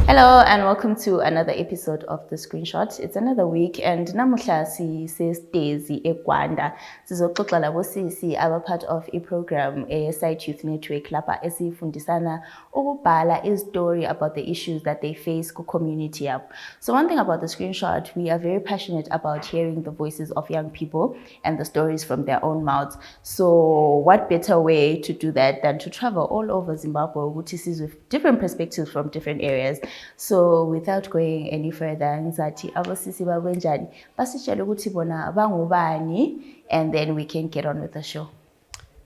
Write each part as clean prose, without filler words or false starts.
Hello and welcome to another episode of The Screenshot. It's another week and namuhla sisestezi eGwanda. Sizoxoxa labo sisi aba part of program Sight Youth Network lapha esifundisana ukubhala story about the issues that they face ku community yabo. So one thing about The Screenshot, we are very passionate about hearing the voices of young people and the stories from their own mouths. So what better way to do that than to travel all over Zimbabwe with different perspectives from different areas. So without going any further, ngizathi abosisi bakwenjani basitshela ukuthi bona bangubani, and then we can get on with the show.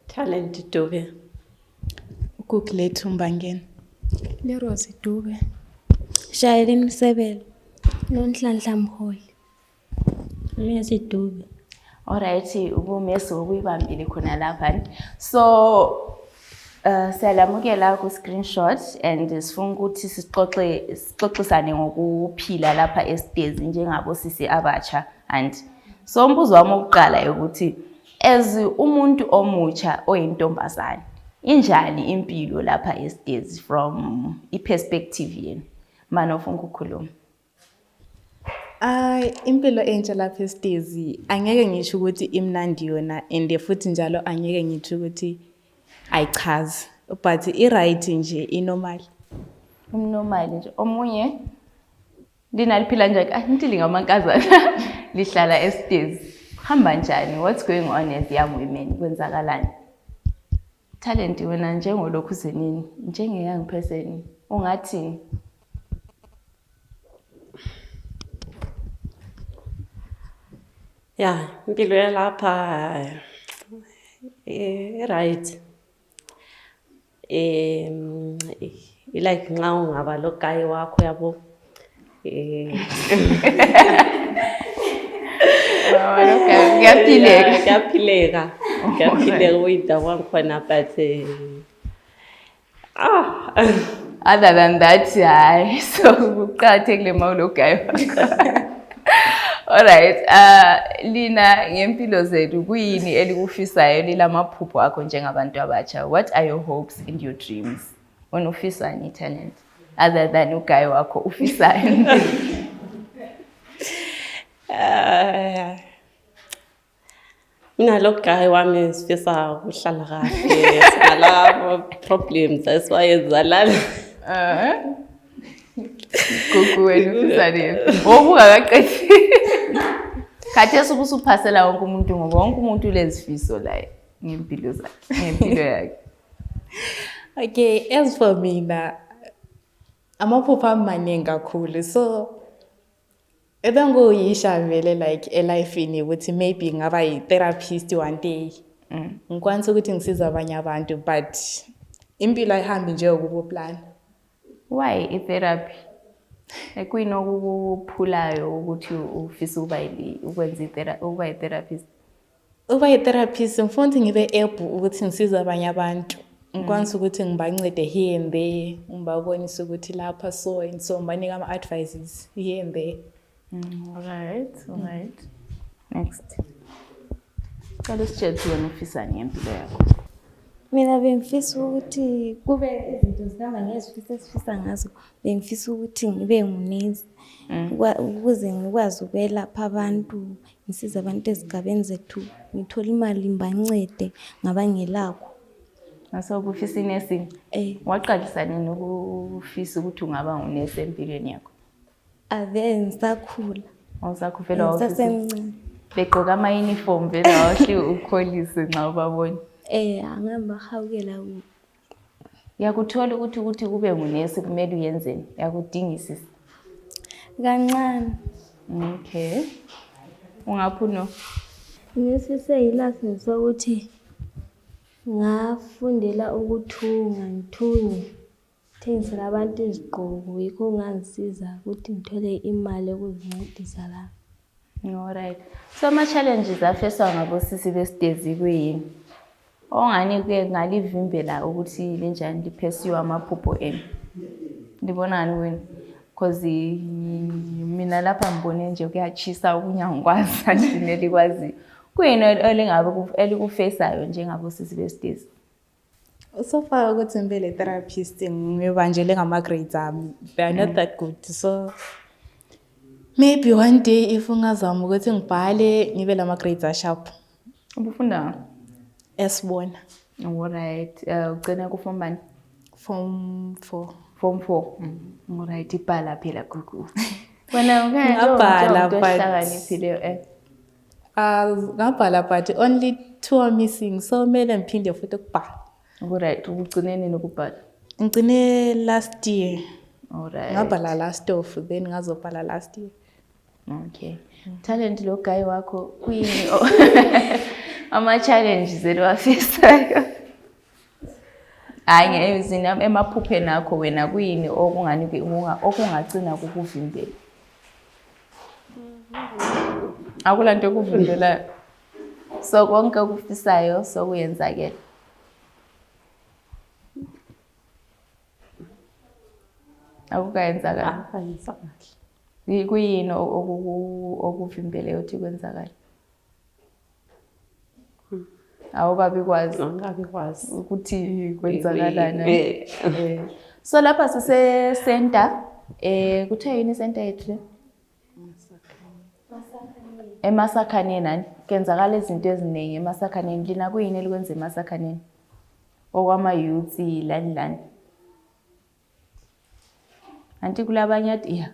Talent Dube. Kukulethu Mbangeni. Lerosi Dube. Shayelin Sebel. Nonhlanhla Mholi. Mesi Dube. Alright, ubumesi ukuyibambile khona lapha. So siyalamukela ku Screenshot and sifuna ukuthi sixoxisane ngokuphila lapha esitezi njengabo sisi abatsha. And so umbuzo wami oqala ukuthi as umuntu omutsha oyintombazane injani impilo lapha esitezi from iperspective yenu mana ufuna ukukhuluma? Impilo entsha lapha esitezi angeke ngisho ukuthi imnandi yona and futhi njalo angeke ngisho ukuthi ayichazi, but right nje inormal. Umnormal nje. Omunye linaliphila njani? Nithi lingamankazana lihlala esitezi. Hamba njani? What's going on as young women? Kwenzakalani? Talent wena njengolokhu senini, njenge young person ungathini? Yeah, impilo yalapha right. Like nxa ungaba lo guy wakho yabo kuyaphileka uyindawo wangikhona, but other than that, hayi, so kuqakathekile mawulo guy wakho. Alright, lina ngempilo zethu kuyini elikufisayo lilamaphupho akho njengabantu abatsha? What are your hopes and your dreams? Wena ufisani Talent other than uguy wakho ufisani? mina lo guy wami sifisa ukuhlala kahle, sinalabo problems aswayezalala. Gugu wena ufisani? Ungakaqedi. Khathesi ubusuphasela wonke umuntu ngoba wonke umuntu ulezifiso la ngempilo zakhe, ngempilo yakhe. Okay, as for mina, amaphupho amaningi kakhulu. So ebengoyisha vele like elifini ukuthi maybe ngaba yi-therapist one day. Ngikwanisa ukuthi ngisiza abanye abantu, but impilo ayihambi nje ukuplan. Why i-therapy? Kuyinokuphulayo ukuthi ufisa ukwenza ukuba i-therapist. Uba yi-therapist ngifuna ukuthi ngibe able ukuthi ngisize abanye abantu. Ngikwanisa ukuthi ngibancede here and there, ngibabonisa ukuthi lapha so and so, ngibanika ama-advices here and there. Alright. Next. Qala sitshela wena ufisani ngempilo yakho. Mina bengifisa ukuthi kube izinto zihamba ngezifisa esifisa ngazo. Bengifisa ukuthi ngibe ngunesi ukuze ngikwazi ukwelapha abantu, ngisize abantu ezigabeni zethu, ngithola imali ngibancede ngabangelakho. Naso ukufisa inursing. Waqalisa nini ukufisa ukuthi ungaba ngunesi empilweni yakho? Ave ngisakhula. Awusakhufela office. Sasemncane. Begqoka ama uniform vele awahli ukholise nxa ubabona. Angihamba hawukela ku. Yakuthola ukuthi kube ngunesi kumele uyenzeni? Yakudingisisa Kancane. Okay. Ungaphuno? Ngisise ilasi sokuthi ngafundela ukuthunga, ngithunge. Thengisela abantu izigqoko, yikho ngangisiza ukuthi ngithole imali yokuzincedisa la. Alright. So ama challenges afeswa ngabosisi besitezi kuyini? Ongani kuye ngalivimbela ukuthi lenjani liphesiwe amaphupho enu? Libonani wena? Because mina lapha ngibone nje kuyachisa ukunyangikwazi andine likwazi. Kuyini elingabe elikufesayo njengabosisi besitezi? So far ukuthi ngibe le therapist ngibanjele ngama-grades ami. They are not that good. So maybe one day if ungazama ukuthi ngibhale ngibe lama-grades asharp. Ubufunda Esibona. alright. Ugcina ku form bani? Form 4. Form 4. Alright, ibhala phela gugu. Wena Ngabhala, but- hlakaniphile Ngabhala but only 2 are missing. So kumele ngiphinde futhi ukubhala. alright, ugcineni nokubhala. Ngigcine last year. Alright. Ngabhala last off then ngazobhala last year. Okay. Talent lo guy wakho kuyini ama challenges eliwafisayo? Hayi ngemizini emaphupheni akho wena kuyini okungagcina kukuvimbela? Akulanto ekuvimbela. So konke okufisayo sokuyenzakela. Akukayenzakala. Akayenzakala. Kuyini okuvimbele uthi kwenzakala? Awukabi kwazi Angabi kwazi. ukuthi kwenzakalani. So lapha sise center kuthiwa yini center yethu le? eMasakhaneni nani kenzakala izinto eziningi eMasakhaneni. Lina kuyini elikwenza eMasakhaneni okwama youth lani anti kulabanye athi ya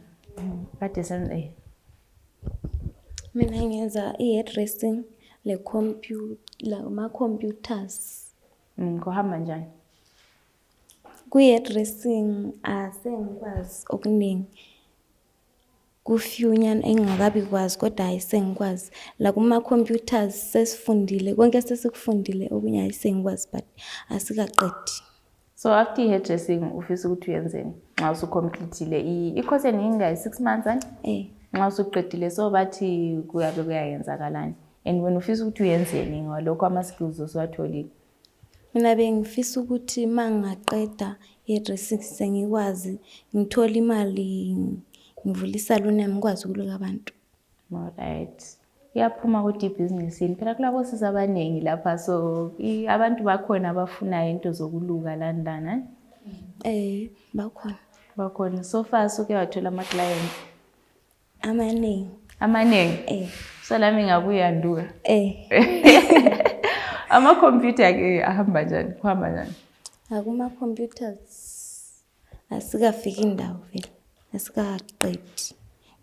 kade senze Mina ngenza i-hairdressing ma-computers. kuhamba njani? Kwi-hairdressing asengikwazi okuningi. Kufyunyana engingakabi kwazi kodwa hayi sengikwazi. La kuma-computers sesifundile konke sesikufundile okunye hayi sengikwazi but asikaqedi. So after i-hairdressing ufisa ukuthi uyenzeni nxa usucompletile i-course eninga 6 months ani? Nxa usuqedile so bathi kuyabe kuyayenzakalani and wena ufisa ukuthi uyenzeni ngalokho ama-skills oswatholile? Mina bengifisa ukuthi mangaqeda i-hairdressing sengikwazi ngithola imali ngivula isalon yami ngikwazi ukuluka abantu. Alright. Iyaphuma ukuthi ibhizinisini phela kulabo sisa abaningi lapha so abantu bakhona abafunayo into zokuluka landana. Bakhona. So far suke wathola ama-clients amaningi. So lami ngabuya nduka. Ama-computer ke ahamba njani? Kuhamba njani? Akuma-computers asikafiki indawo vele asikaqedi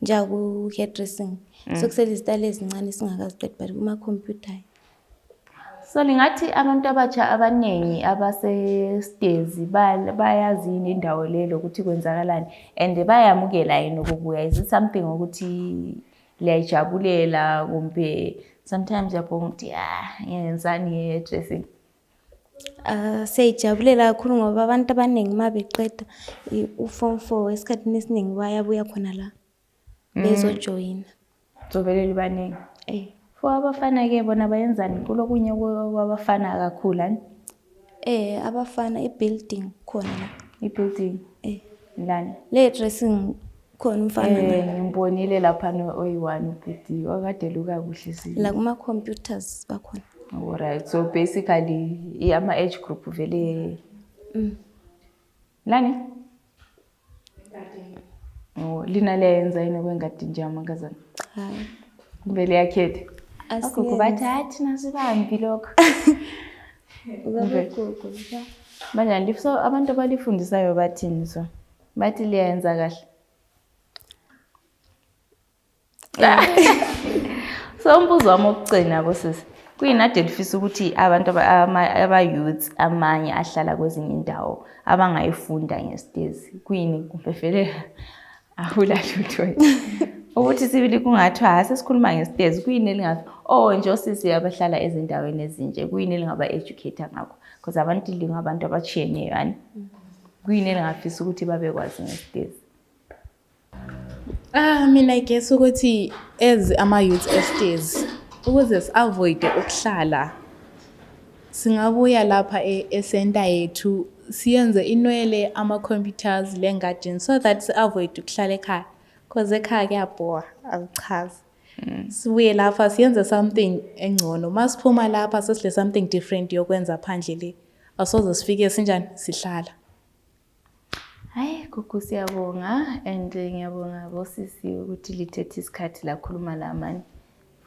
njaku-hairdressing sokusele izitali ezincane singakaziqedi but kuma-computer. So lingathi abantu abatsha abaningi abase-Stezi bayazi yini indawo lelo ukuthi kwenzakalani and bayamukela yini ukubuya? Is it something ukuthi liyayijabulela kumbe sometimes yabonga ukuthi ngiyenzani i-hairdressing? Siyayijabulela kakhulu ngoba abantu abaningi uma beqeda u-form 4 esikhathini esiningi bayabuya khona la bezojoyina. So vele libaningi. For abafana-ke bona bayenzani kulokunye kwabafana kakhulu ani? Abafana i-building khona la. I-building? Lani? Le-dressing khona umfana Ngimbonile laphana oyi-1 ubhidi wakade luka kuhle sile. la kuma-computers bakhona. Alright, so basically ama-age group vele lani? Lina liyayenza yini kwengadini nje amankazana? Hayi. Kumbe liyakhetha? Asiyenzi. Bathi hayi thina sibambi lokho. Banjani so abantu abalifundisayo bathini so? Bathi liyayenza kahle. So umbuzo wami wokugcina bosisi kuyinade lifisa ukuthi abantu aba-youths amanye ahlala kwezinye indawo abangayifunda ngeStezi kuyini kumbe vele ahulalutho ukuthi sibili kungathiwa sesikhuluma ngeStezi kuyini elingathi nje osisi abahlala ezindaweni ezinje kuyini elingaba-educator ngakho because abantu lingabantu abachiyeneyo yani kuyini elingafisa ukuthi babekwazi ngeStezi? Mina I guess ukuthi as ama-youth eStezi ukuze si-avoide ukuhlala singabuya lapha e-center yethu siyenze inwele ama-computers lengadini so that si-avoide ukuhlala ekhaya because ekhaya kuyabhora akuchazi. Sibuye lapha siyenze something engcono. Masiphuma lapha sesidle something different yokwenza phandle le. asoze sifike sinjani sihlala. Hayi Gugu siyabonga and ngiyabonga bosisi ukuthi lithethe isikhathi lakhuluma lamani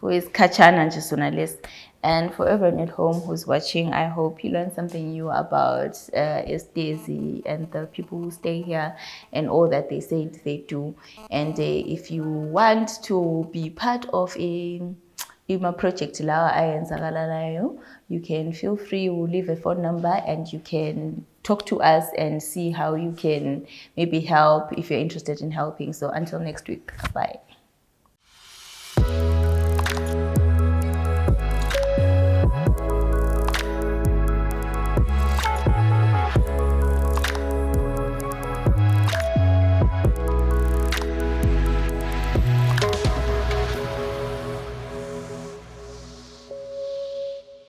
for isikhatshana nje sona lesi. And for everyone at home who's watching, I hope you learned something new about Estezi and the people who stay here and all that they say they do. And if you want to be part of my project lawa ayenzakalalayo, you can feel free to leave a phone number and you can talk to us and see how you can maybe help if you're interested in helping. So until next week, bye.